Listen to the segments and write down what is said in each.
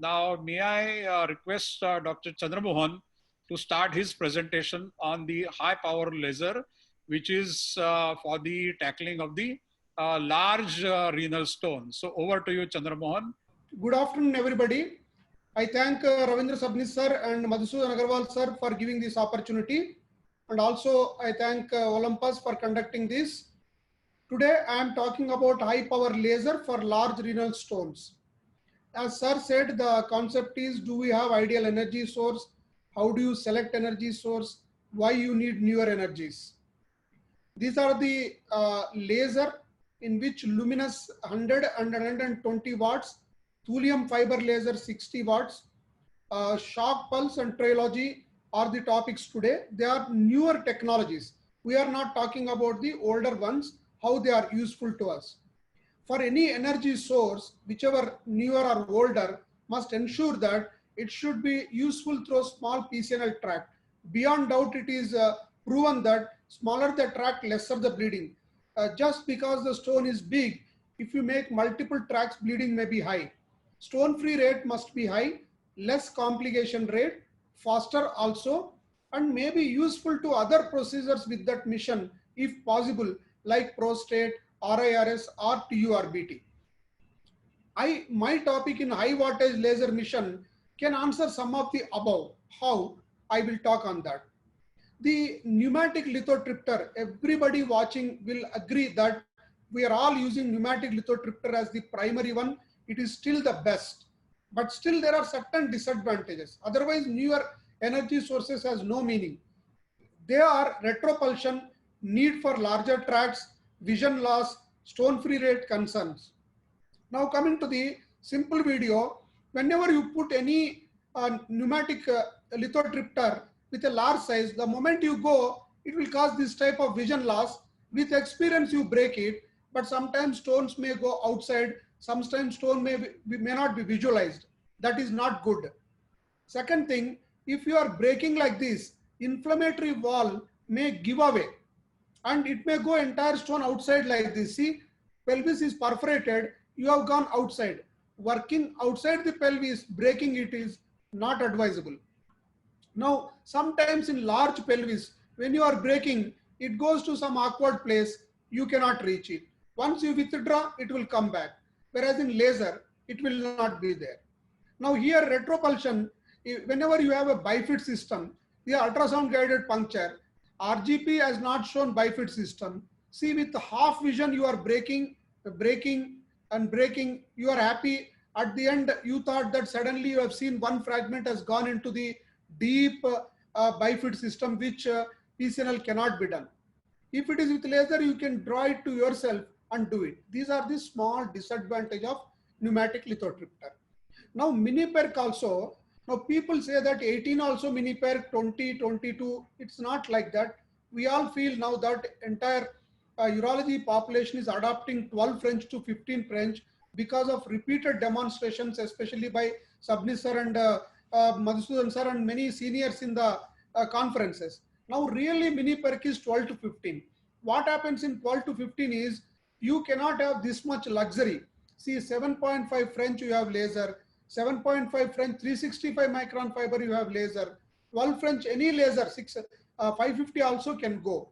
Now, may I request Dr. Chandramohan to start his presentation on the high power laser, which is for the tackling of the large renal stone. So over to you, Chandramohan. Good afternoon, everybody. I thank Ravindra Sabnis sir and Madhusudan Agarwal sir for giving this opportunity. And also I thank Olympus for conducting this. Today I am talking about high power laser for large renal stones. As sir said, the concept is, do we have ideal energy source? How do you select energy source? Why you need newer energies? These are the laser in which luminous 100 and 120 watts, thulium fiber laser 60 watts, shock pulse and trilogy are the topics today. They are newer technologies. We are not talking about the older ones, how they are useful to us. For any energy source, whichever newer or older, must ensure that it should be useful through small PCNL tract. Beyond doubt, it is proven that smaller the tract, lesser the bleeding. Just because the stone is big, if you make multiple tracts, bleeding may be high. Stone free rate must be high, less complication rate, faster also, and may be useful to other procedures with that mission if possible, like prostate, RIRS or TURBT. My topic in high wattage laser mission can answer some of the above. How? I will talk on that. The pneumatic lithotripter, everybody watching will agree that we are all using pneumatic lithotripter as the primary one. It is still the best, but still there are certain disadvantages. Otherwise, newer energy sources has no meaning. They are retropulsion, need for larger tracts, vision loss, stone free rate concerns. Now coming to the simple video, whenever you put any pneumatic lithotripter with a large size, the moment you go, it will cause this type of vision loss. With experience, you break it, but sometimes stones may go outside, sometimes stone may not be visualized. That is not good. Second thing, if you are breaking like this, inflammatory wall may give away and it may go entire stone outside like this. See, pelvis is perforated, you have gone outside. Working outside the pelvis, breaking it is not advisable. Now, sometimes in large pelvis, when you are breaking, it goes to some awkward place, you cannot reach it. Once you withdraw, it will come back. Whereas in laser, it will not be there. Now here retropulsion, whenever you have a bifid system, the ultrasound guided puncture, RGP has not shown bifid system. See, with half vision, you are breaking, you are happy. At the end, you thought that suddenly you have seen one fragment has gone into the deep bifid system, which PCNL cannot be done. If it is with laser, you can draw it to yourself and do it. These are the small disadvantage of pneumatic lithotripter. Now mini perc also, now people say that 18 also mini perc, 20, 22, it's not like that. We all feel now that entire urology population is adopting 12 French to 15 French because of repeated demonstrations, especially by Sabnis sir and Madhusudan sir and many seniors in the conferences. Now really mini perc is 12 to 15. What happens in 12 to 15 is you cannot have this much luxury. See, 7.5 French you have laser, 7.5 French 365 micron fiber you have laser, 12 French any laser 550 also can go.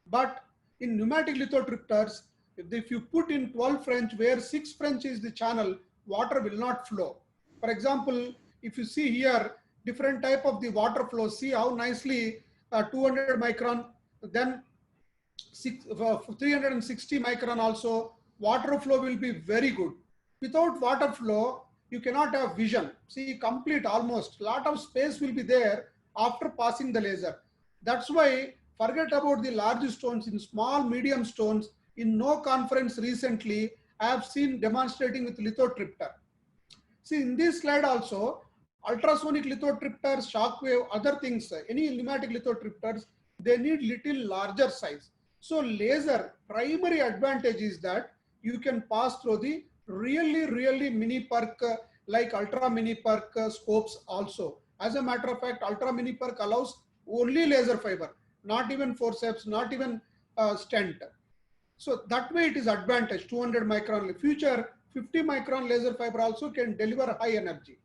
But in pneumatic lithotripters, if you put in 12 French where 6 French is the channel, water will not flow. For example, if you see here different type of the water flow, see how nicely 200 micron, then 360 micron also, water flow will be very good. Without water flow, you cannot have vision. See, complete almost, lot of space will be there after passing the laser. That's why forget about the large stones. In small, medium stones, in no conference recently, I have seen demonstrating with lithotripter. See, in this slide also, ultrasonic lithotripters, shockwave, other things, any pneumatic lithotripters, they need little larger size. So laser primary advantage is that you can pass through the really mini perc like ultra mini perc scopes also. As a matter of fact, ultra mini perc allows only laser fiber, not even forceps, not even stent. So that way it is advantage. 200 micron. Future 50 micron laser fiber also can deliver high energy.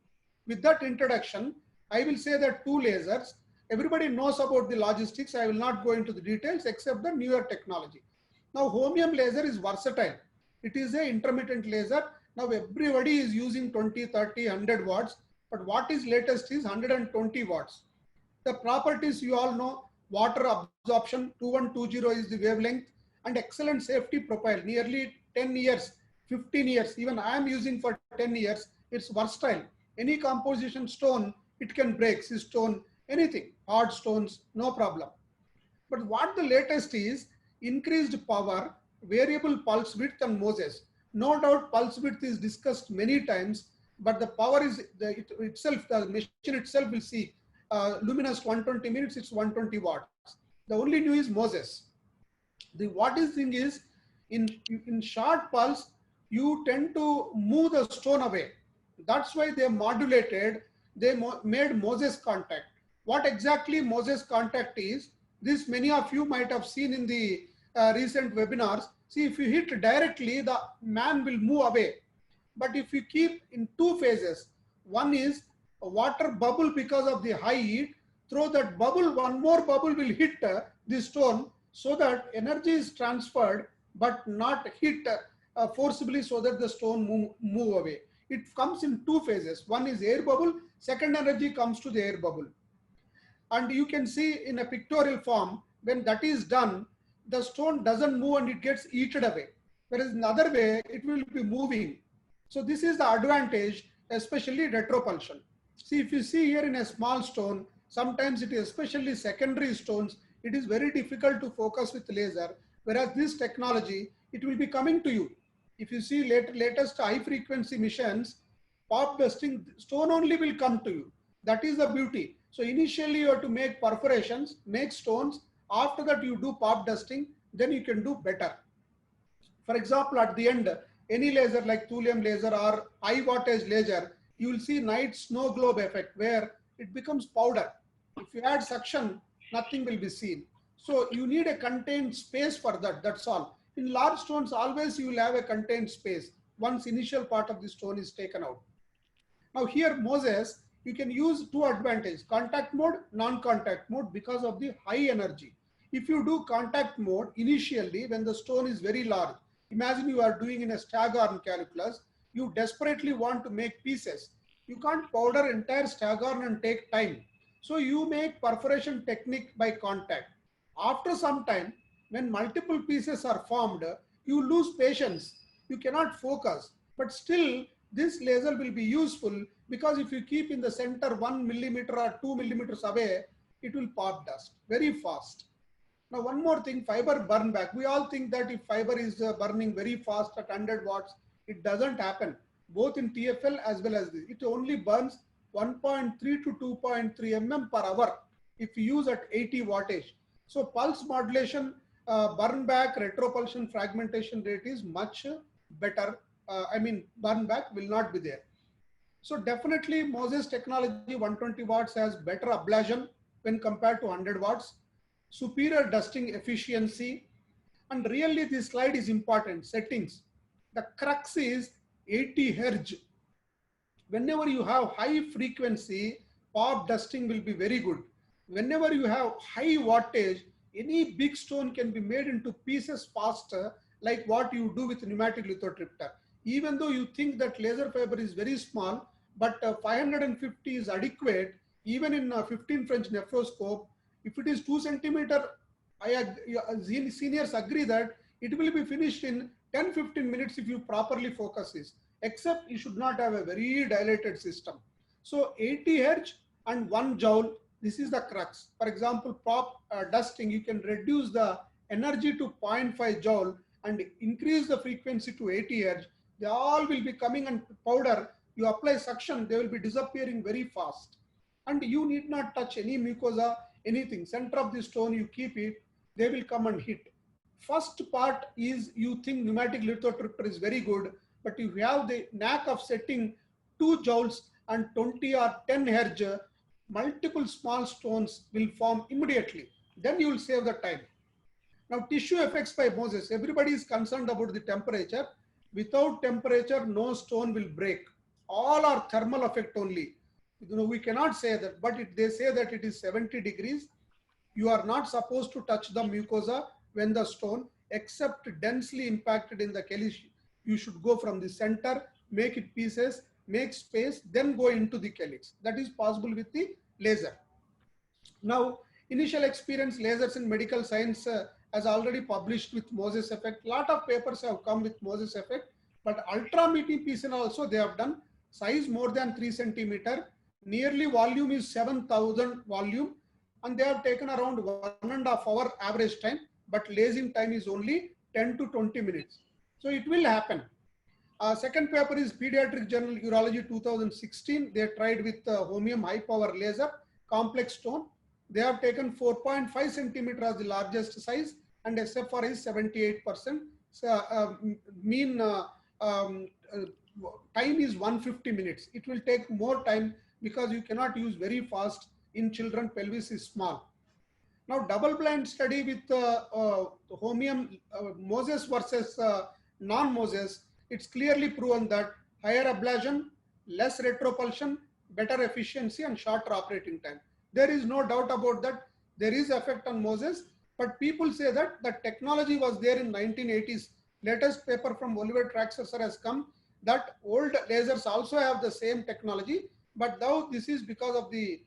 with that introduction, I will say that two lasers, everybody knows about the logistics. I will not go into the details except the newer technology. Now, Holmium laser is versatile. It is an intermittent laser. Now, everybody is using 20, 30, 100 watts. But what is latest is 120 watts. The properties you all know, water absorption, 2120 is the wavelength, and excellent safety profile, nearly 10 years, 15 years, even I am using for 10 years. It's versatile. Any composition stone, it can break, stone, anything, hard stones, no problem. But what the latest is, increased power, variable pulse width and MOSES. No doubt pulse width is discussed many times, but the power is, the machine itself will see luminous 120 minutes, it's 120 watts. The only new is MOSES. The what is thing is, in short pulse, you tend to move the stone away. That's why they modulated, they made MOSES contact. What exactly MOSES contact is, this many of you might have seen in the recent webinars. See, if you hit directly, the man will move away. But if you keep in two phases, one is a water bubble because of the high heat, through that bubble, one more bubble will hit the stone so that energy is transferred but not hit forcibly so that the stone move away. It comes in two phases. One is air bubble, second energy comes to the air bubble. And you can see in a pictorial form, when that is done, the stone doesn't move and it gets eaten away. Whereas in the other way, it will be moving. So this is the advantage, especially retropulsion. See, if you see here in a small stone, sometimes it is especially secondary stones, it is very difficult to focus with laser. Whereas this technology, it will be coming to you. If you see latest high frequency missions, pop dusting, stone only will come to you. That is the beauty. So initially you have to make perforations, make stones. After that you do pop dusting, then you can do better. For example, at the end, any laser like thulium laser or high wattage laser, you will see night snow globe effect where it becomes powder. If you add suction, nothing will be seen. So you need a contained space for that, that's all. In large stones, always you will have a contained space once initial part of the stone is taken out. Now here MOSES, you can use two advantages, contact mode, non-contact mode, because of the high energy. If you do contact mode initially when the stone is very large, imagine you are doing in a Staghorn calculus, you desperately want to make pieces. You can't powder entire Staghorn and take time. So you make perforation technique by contact. After some time, when multiple pieces are formed, you lose patience. You cannot focus, but still this laser will be useful because if you keep in the center 1 millimeter or 2 millimeters away, it will pop dust very fast. Now, one more thing, fiber burn back. We all think that if fiber is burning very fast at 100 watts, it doesn't happen. Both in TFL as well as this. It only burns 1.3 to 2.3 mm per hour if you use at 80 wattage. So pulse modulation, burn back, retropulsion fragmentation rate is much better. Burn back will not be there. So definitely MOSES technology 120 watts has better ablation when compared to 100 watts, superior dusting efficiency, and really this slide is important, settings. The crux is 80 Hz. Whenever you have high frequency, pop dusting will be very good. Whenever you have high wattage, any big stone can be made into pieces faster, like what you do with pneumatic lithotripter. Even though you think that laser fiber is very small, but 550 is adequate, even in 15 French nephroscope, if it is 2 centimeter, seniors agree that it will be finished in 10-15 minutes if you properly focus this, except you should not have a very dilated system. So 80 Hz and 1 joule, this is the crux. For example, pop dusting, you can reduce the energy to 0.5 joule and increase the frequency to 80 Hz. They all will be coming and powder. You apply suction, they will be disappearing very fast. And you need not touch any mucosa, anything. Center of the stone, you keep it, they will come and hit. First part is you think pneumatic lithotripter is very good, but if you have the knack of setting 2 joules and 20 or 10 Hz, multiple small stones will form immediately. Then you will save the time. Now tissue effects by MOSES. Everybody is concerned about the temperature. Without temperature, no stone will break. All are thermal effect only. We cannot say that, but they say that it is 70 degrees. You are not supposed to touch the mucosa when the stone, except densely impacted in the calyx. You should go from the center, make it pieces, make space, then go into the calyx. That is possible with the laser. Now, initial experience lasers in medical science has already published with Moses effect. Lot of papers have come with Moses effect, but ultra meaty piece also they have done. Size more than 3 centimeter, nearly volume is 7,000 volume, and they have taken around 1.5 hour average time, but lasing time is only 10 to 20 minutes. So it will happen. Second paper is Pediatric Journal Urology 2016. They tried with Homium high power laser, complex stone. They have taken 4.5 centimeter as the largest size, and SFR is 78%. So, mean time is 150 minutes. It will take more time because you cannot use very fast in children. Pelvis is small. Now, double-blind study with Homium Moses versus non-Moses, it's clearly proven that higher ablation, less retropulsion, better efficiency, and shorter operating time. There is no doubt about that. There is effect on Moses, but people say that the technology was there in 1980s. Latest paper from Oliver Traxler sir has come that old lasers also have the same technology, but now this is because of the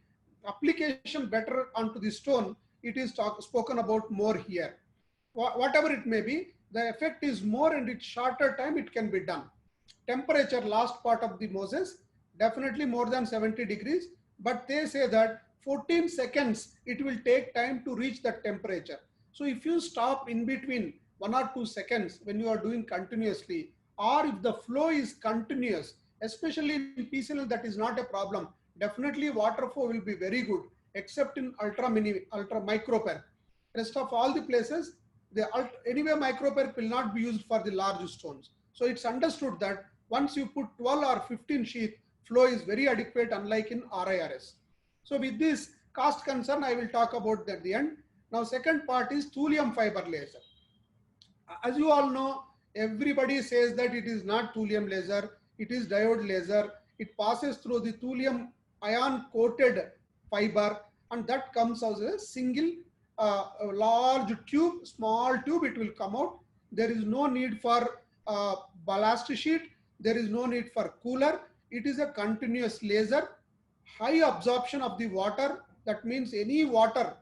application better onto the stone. It is spoken about more here. Whatever it may be, the effect is more and it's shorter time it can be done. Temperature, last part of the Moses, definitely more than 70 degrees, but they say that 14 seconds it will take time to reach that temperature. So if you stop in between 1 or 2 seconds when you are doing continuously, or if the flow is continuous, especially in PCL, that is not a problem. Definitely water flow will be very good, except in ultra microperc. Rest of all the places, anyway microperc will not be used for the large stones. So it's understood that once you put 12 or 15 sheath, flow is very adequate, unlike in RIRS. So with this cost concern, I will talk about that at the end. Now, second part is thulium fiber laser. As you all know, everybody says that it is not thulium laser, it is diode laser. It passes through the thulium ion coated fiber, and that comes as a single large tube, small tube, it will come out. There is no need for ballast sheet. There is no need for cooler. It is a continuous laser, high absorption of the water. That means any water,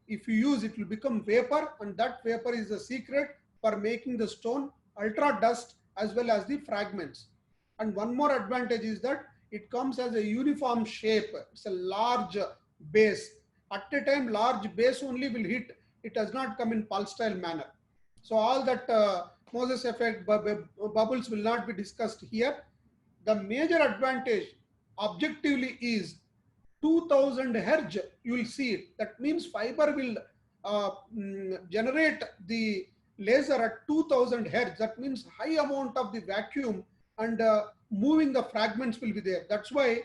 if you use, it will become vapor, and that vapor is the secret for making the stone ultra dust as well as the fragments. And one more advantage is that it comes as a uniform shape. It's a large base. At a time, large base only will hit. It does not come in pulsatile manner. So all that Moses effect bubbles will not be discussed here. The major advantage objectively is 2000 hertz. You will see it. That means fiber will generate the laser at 2000 hertz. That means high amount of the vacuum, and moving the fragments will be there. That's why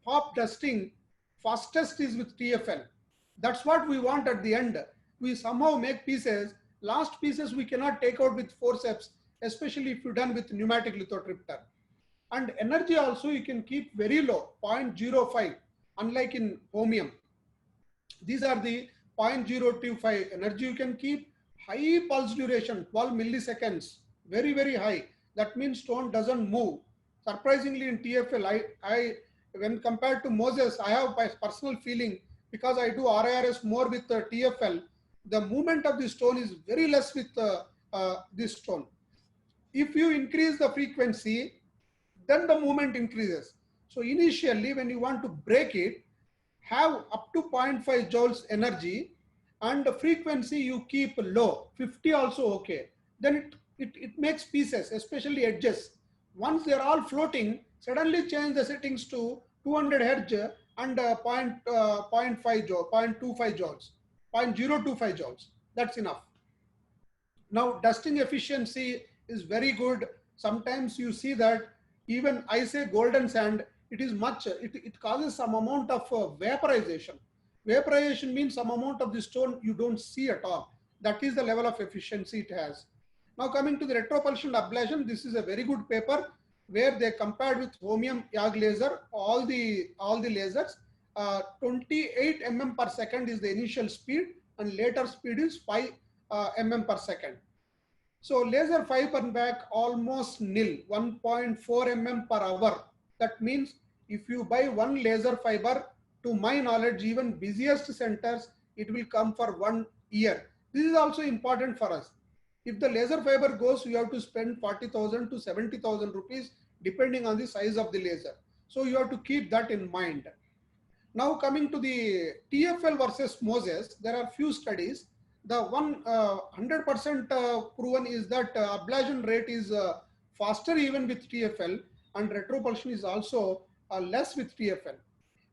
pop dusting fastest is with TFL. That's what we want at the end. We somehow make pieces. Last pieces we cannot take out with forceps, especially if you're done with pneumatic lithotripter. And energy also you can keep very low, 0.05, unlike in Homium. These are the 0.025 energy you can keep. High pulse duration, 12 milliseconds, very, very high. That means stone doesn't move. Surprisingly in TFL, when compared to Moses, I have my personal feeling, because I do RIRS more with TFL, the movement of the stone is very less with this stone. If you increase the frequency, then the movement increases. So initially, when you want to break it, have up to 0.5 joules energy, and the frequency you keep low, 50 also okay. Then it makes pieces, especially edges. Once they're all floating, suddenly change the settings to 200 hertz and 0.5 joule, 0.25 joules, 0.025 joules. That's enough. Now, dusting efficiency is very good. Sometimes you see that even I say golden sand, it is much, it causes some amount of vaporization. Vaporization means some amount of the stone you don't see at all. That is the level of efficiency it has. Now coming to the retropulsion ablation, this is a very good paper. where they compared with Homium YAG laser, all the lasers, 28 mm per second is the initial speed, and later speed is 5 mm per second. So laser fiber back almost nil, 1.4 mm per hour. That means if you buy one laser fiber, to my knowledge, even busiest centers, it will come for 1 year. This is also important for us. If the laser fiber goes, you have to spend 40,000 to 70,000 rupees depending on the size of the laser. So you have to keep that in mind. Now coming to the TFL versus Moses, there are few studies. The 100% proven is that ablation rate is faster even with TFL, and retropulsion is also less with TFL.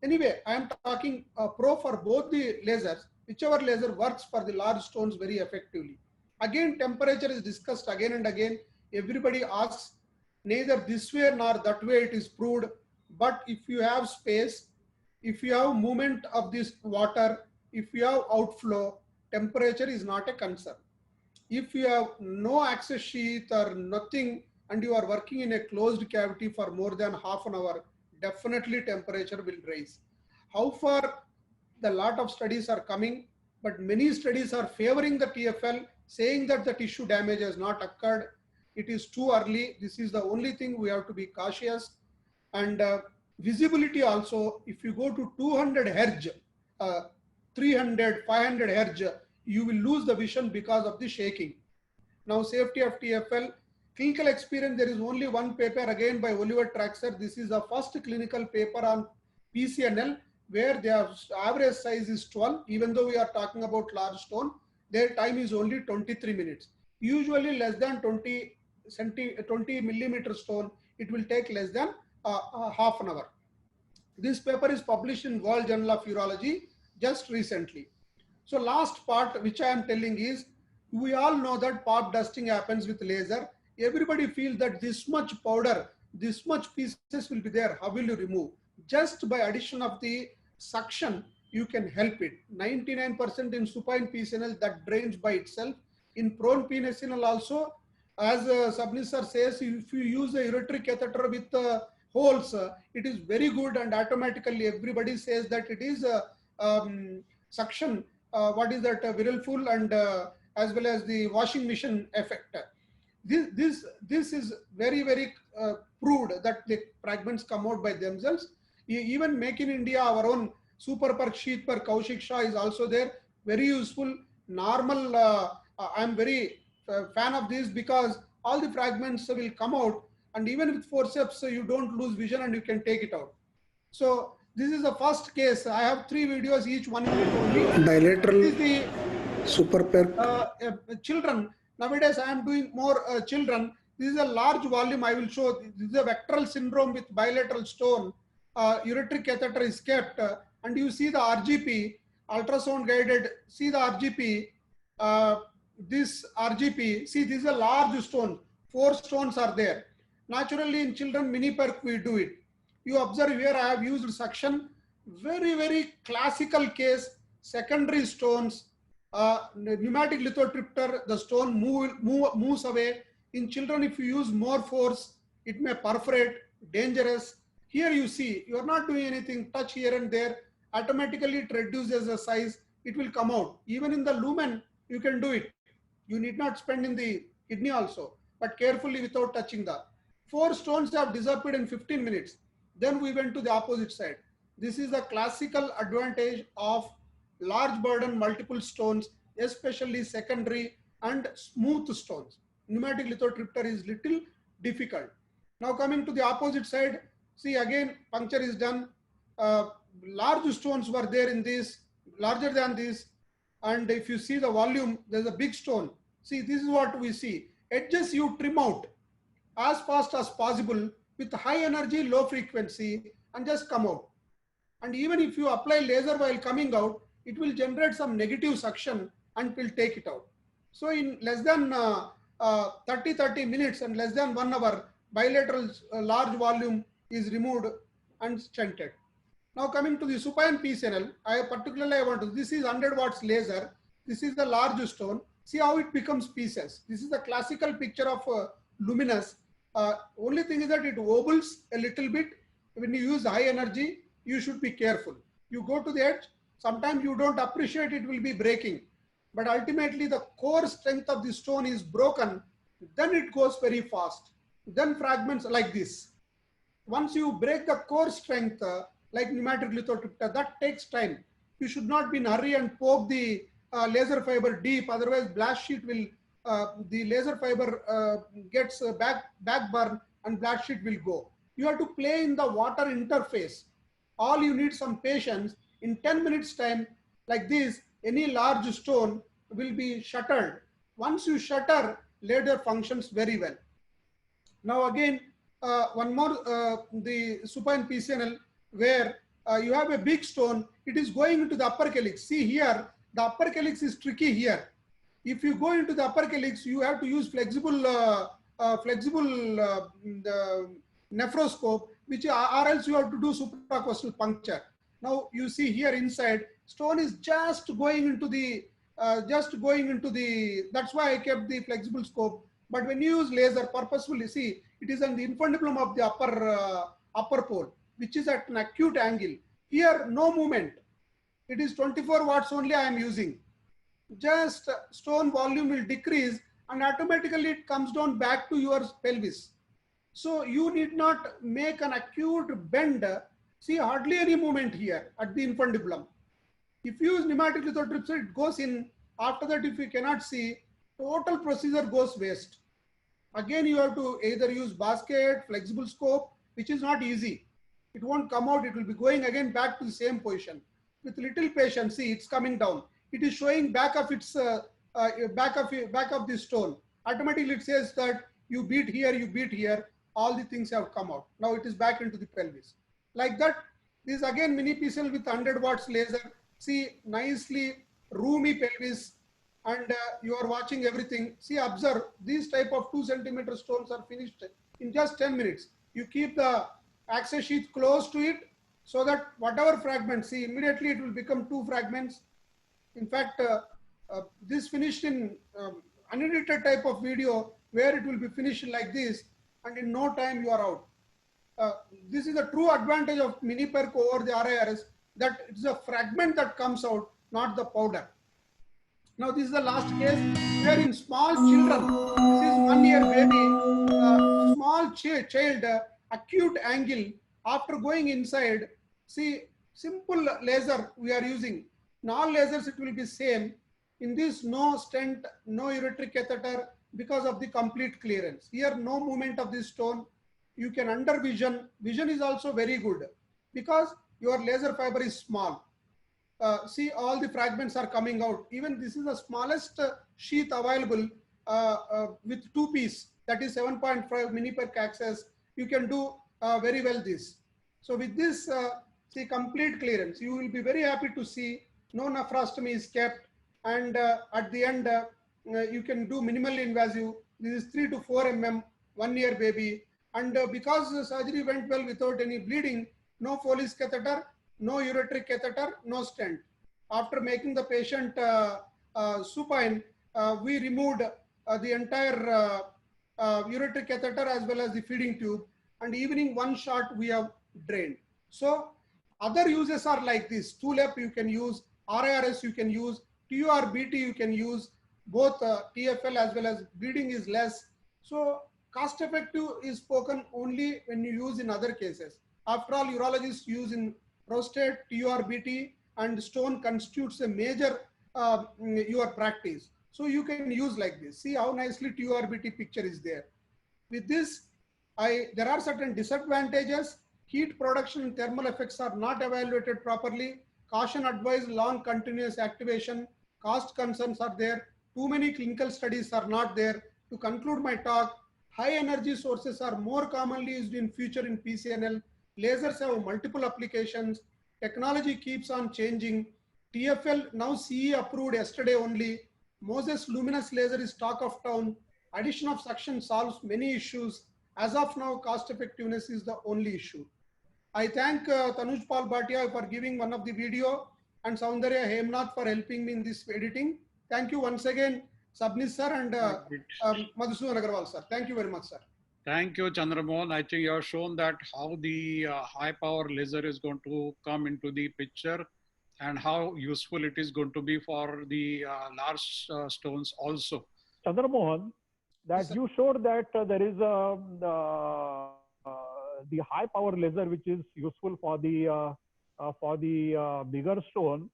Anyway, I am talking pro for both the lasers, whichever laser works for the large stones very effectively. Again, temperature is discussed again and again. Everybody asks, neither this way nor that way it is proved. But if you have space, if you have movement of this water, if you have outflow, temperature is not a concern. If you have no access sheath or nothing and you are working in a closed cavity for more than half an hour, definitely temperature will rise. How far? The lot of studies are coming, but many studies are favoring the TFL, saying that the tissue damage has not occurred. It is too early. This is the only thing we have to be cautious. And visibility also, if you go to 200 Hz, 300, 500 Hz, you will lose the vision because of the shaking. Now, safety of TFL, clinical experience, there is only one paper again by Oliver Traxler. This is the first clinical paper on PCNL, where their average size is 12. Even though we are talking about large stone, their time is only 23 minutes. Usually less than 20 millimeter stone, it will take less than half an hour. This paper is published in World Journal of Urology just recently. So last part which I am telling is, we all know that pop dusting happens with laser. Everybody feels that this much powder, this much pieces will be there. How will you remove? Just by addition of the suction, you can help it. 99% in supine PCNL that drains by itself. In prone PCNL also, as Sabnis sir says, if you use a ureteric catheter with holes, it is very good, and automatically everybody says that it is suction. What is that? Whirlpool, and as well as the washing machine effect. This is very, very proved that the fragments come out by themselves. Even Make in India, our own Super Perk Sheath per Kaushik Shah is also there. Very useful. Normal. I am very fan of this because all the fragments will come out, and even with forceps, you don't lose vision and you can take it out. So this is the first case. I have 3 videos, each 1 minute only. Bilateral this is the super perk. Children. Nowadays, I am doing more children. This is a large volume. I will show. This is a vectoral syndrome with bilateral stone. Ureteric catheter is kept, and you see the RGP, ultrasound guided. See the RGP. This RGP. See, this is a large stone. 4 stones are there. Naturally, in children, mini perk we do it. You observe here, I have used suction. Very, very classical case. Secondary stones. Pneumatic lithotripter, the stone moves away. In children, if you use more force, it may perforate, dangerous. Here you see, you are not doing anything, touch here and there, automatically it reduces the size, it will come out. Even in the lumen, you can do it. You need not spend in the kidney also, but carefully without touching the. 4 stones have disappeared in 15 minutes. Then we went to the opposite side. This is the classical advantage of large burden multiple stones, especially secondary and smooth stones. Pneumatic lithotripter is little difficult. Now coming to the opposite side, see again puncture is done. Large stones were there in this, larger than this, and if you see the volume, there's a big stone. See, this is what we see. Edges you trim out as fast as possible with high energy, low frequency, and just come out. And even if you apply laser while coming out, it will generate some negative suction and will take it out. So in less than 30 minutes and less than 1 hour, bilateral large volume is removed and stented. Now coming to the supine PCNL, I want to, this is 100 watts laser. This is the large stone. See how it becomes pieces. This is the classical picture of luminous. Only thing is that it wobbles a little bit. When you use high energy, you should be careful. You go to the edge, sometimes you don't appreciate it will be breaking. But ultimately the core strength of the stone is broken, then it goes very fast. Then fragments like this. Once you break the core strength, like pneumatic lithotripta, that takes time. You should not be in a hurry and poke the laser fiber deep, otherwise blast sheet will, the laser fiber gets back burn and blast sheet will go. You have to play in the water interface. All you need some patience. In 10 minutes time, like this, any large stone will be shuttered. Once you shutter, laser functions very well. Now again, one more, the supine PCNL, where you have a big stone, it is going into the upper calyx. See here, the upper calyx is tricky here. If you go into the upper calyx, you have to use flexible nephroscope, which or else you have to do supracostal puncture. Now you see here inside, stone is just going into the, that's why I kept the flexible scope. But when you use laser purposefully, see, it is on the infundibulum of the upper pole, which is at an acute angle. Here, no movement. It is 24 watts only I am using. Just stone volume will decrease and automatically it comes down back to your pelvis. So you need not make an acute bend. See, hardly any movement here at the infundibulum. If you use pneumatic lithotripsy, it goes in. After that, if you cannot see, total procedure goes waste. Again, you have to either use basket, flexible scope, which is not easy. It won't come out. It will be going again back to the same position. With little patience, see, it's coming down. It is showing back of its back of the stone. Automatically, it says that you beat here, you beat here. All the things have come out. Now it is back into the pelvis. Like that, this is again mini PCL with 100 watts laser. See, nicely roomy pelvis, and you are watching everything. See, observe, these type of 2 centimeter stones are finished in just 10 minutes. You keep the access sheath close to it so that whatever fragments, see, immediately it will become 2 fragments. In fact, this finished in unedited type of video where it will be finished like this, and in no time you are out. This is a true advantage of mini PERC over the RIRS, that it's a fragment that comes out, not the powder. Now this is the last case where in small children, this is 1 year baby, small child, acute angle, after going inside, see, simple laser we are using. In all lasers it will be same. In this, no stent, no ureteric catheter, because of the complete clearance. Here no movement of this stone. You can under vision. Vision is also very good because your laser fiber is small. See, all the fragments are coming out. Even this is the smallest sheath available with 2 piece, that is 7.5 mini PERC access. You can do very well this. So with this, see, complete clearance. You will be very happy to see no nephrostomy is kept, and at the end you can do minimally invasive. This is 3 to 4 mm, 1 year baby, and because the surgery went well without any bleeding, no Foley's catheter, no ureteric catheter, no stent. After making the patient supine, we removed the entire ureteric catheter as well as the feeding tube, and evening 1 shot we have drained. So other uses are like this. TULEP you can use, RIRS you can use, TURBT you can use, both TFL as well as bleeding is less. So cost effective is spoken only when you use in other cases. After all, urologists use in prostate, TURBT, and stone constitutes a major your practice. So you can use like this. See how nicely TURBT picture is there. With this, there are certain disadvantages. Heat production and thermal effects are not evaluated properly. Caution advised long continuous activation. Cost concerns are there. Too many clinical studies are not there. To conclude my talk, high energy sources are more commonly used in future in PCNL. Lasers have multiple applications. Technology keeps on changing. TFL now CE approved yesterday only. Moses luminous laser is talk of town. Addition of suction solves many issues. As of now, cost effectiveness is the only issue. I thank Tanuj Pal Bhatia for giving one of the video, and Soundarya Hemnath for helping me in this editing. Thank you once again, Sabnis sir and Madhusudan Agarwal sir. Thank you very much, sir. Thank you, Chandramohan. I think you have shown that how the high power laser is going to come into the picture and how useful it is going to be for the large stones also. Chandramohan, Yes, that sir. you showed that there is the high power laser which is useful for the bigger stone.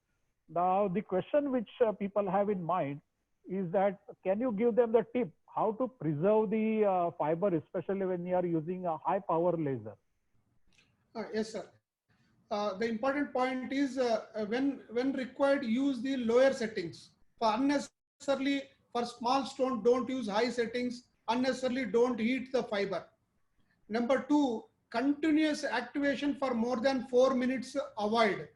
Now the question which people have in mind is that can you give them the tip how to preserve the fiber, especially when you are using a high power laser? Yes, sir. The important point is when required, use the lower settings. For unnecessarily, for small stone, don't use high settings. Unnecessarily, don't heat the fiber. Number two, continuous activation for more than 4 minutes avoid.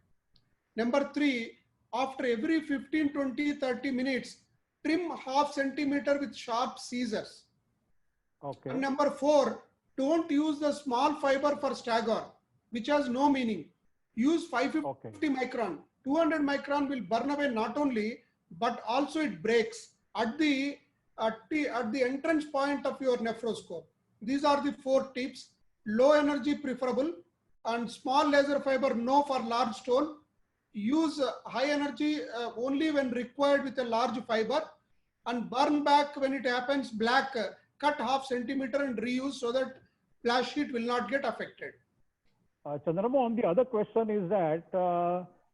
Number three, after every 15, 20, 30 minutes, trim half centimeter with sharp scissors. Okay. And number four, don't use the small fiber for stagger, which has no meaning. Use 550 micron. 200 micron will burn away not only, but also it breaks at the entrance point of your nephroscope. These are the four tips. Low energy preferable and small laser fiber no for large stone. Use high energy only when required with a large fiber, and burn back when it happens black. Cut half centimeter and reuse so that flash sheet will not get affected. Chandramohan, the other question is that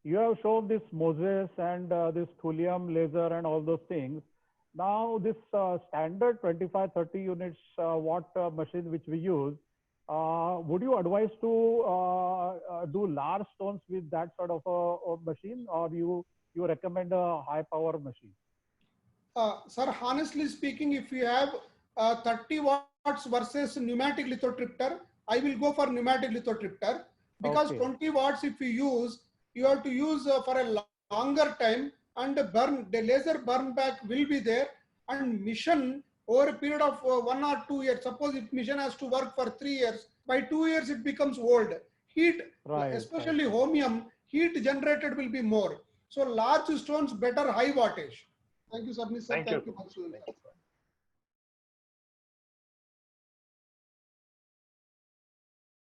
you have shown this Moses and this thulium laser and all those things. Now this standard 25-30 units watt machine which we use, would you advise to do large stones with that sort of a machine, or you recommend a high power machine? Sir, honestly speaking, if you have 30 watts versus pneumatic lithotripter, I will go for pneumatic lithotripter, because Okay. 20 watts if you have to use for a longer time, and the laser burn back will be there, and mission over a period of 1 or 2 years. Suppose if mission has to work for 3 years, by 2 years it becomes old. Heat, Right. especially holmium, heat generated will be more. So large stones better high wattage. Thank you, Sabnis sir. Thank Thank you. you, Madhusudan sir.